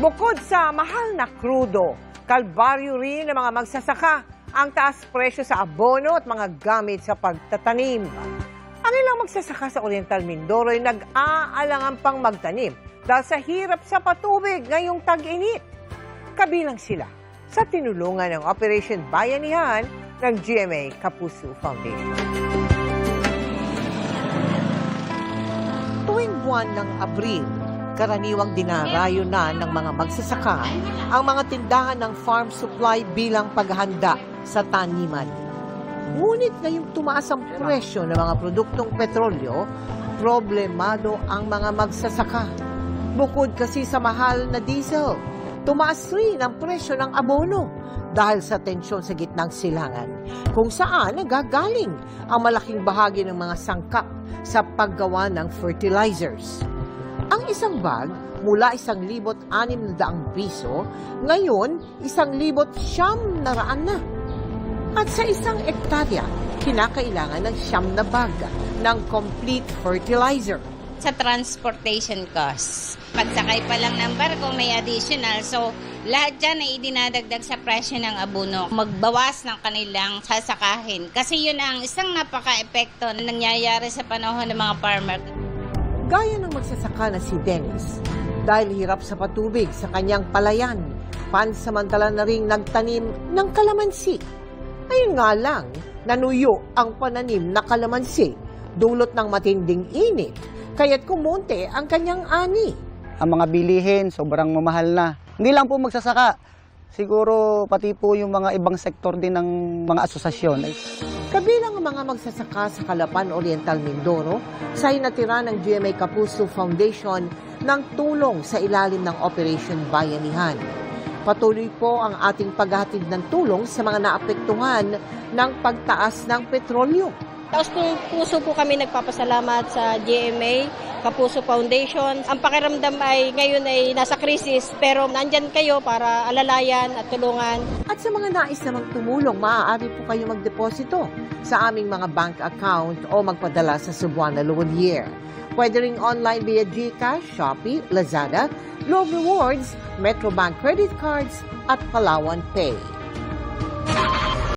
Bukod sa mahal na krudo, kalbaryo rin ng mga magsasaka ang taas presyo sa abono at mga gamit sa pagtatanim. Ang ilang magsasaka sa Oriental Mindoro ay nag-aalangan pang magtanim dahil sa hirap sa patubig ngayong tag-init. Kabilang sila sa tinulungan ng Operation Bayanihan ng GMA Kapuso Foundation. Tuwing buwan ng Abril, karaniwang dinarayo na ng mga magsasaka ang mga tindahan ng farm supply bilang paghahanda sa taniman. Ngunit ngayong tumaas ang presyo ng mga produktong petrolyo, problemado ang mga magsasaka. Bukod kasi sa mahal na diesel, tumaas rin ang presyo ng abono dahil sa tensyon sa gitnang silangan, kung saan nagagaling ang malaking bahagi ng mga sangkap sa paggawa ng fertilizers. Ang isang bag mula 1,600 piso, ngayon 1,900 na. At sa isang ektarya, kinakailangan ng 9 na bag ng complete fertilizer. Sa transportation cost, pagsakay pa lang ng barko may additional, so lahat dyan ay idinadagdag sa presyo ng abono. Magbawas ng kanilang sasakahin kasi yun ang isang napaka-epekto na nangyayari sa panahon ng mga farmer. Gaya ng magsasaka na si Dennis, dahil hirap sa patubig sa kanyang palayan, pansamantala na ring nagtanim ng kalamansi. Ayun nga lang, nanuyo ang pananim na kalamansi, dulot ng matinding init, kaya't kumonte ang kanyang ani. Ang mga bilihin, sobrang mamahal na. Hindi lang po magsasaka, siguro pati po yung mga ibang sektor din ng mga asosasyon. Kabilang ang mga magsasaka sa Calapan, Oriental Mindoro, sa hinatira ng GMA Kapuso Foundation ng tulong sa ilalim ng Operation Bayanihan. Patuloy po ang ating paghahatid ng tulong sa mga naapektuhan ng pagtaas ng petrolyo. Taos puso po kami nagpapasalamat sa GMA Kapuso Foundation. Ang pakiramdam ay ngayon ay nasa krisis, pero nandyan kayo para alalayan at tulungan. At sa mga nais namang tumulong, maaari po kayo magdeposito sa aming mga bank account o magpadala sa Cebuana Loanier. Pwede ring online via GCash, Shopee, Lazada, Globe Rewards, Metrobank Credit Cards at Palawan Pay.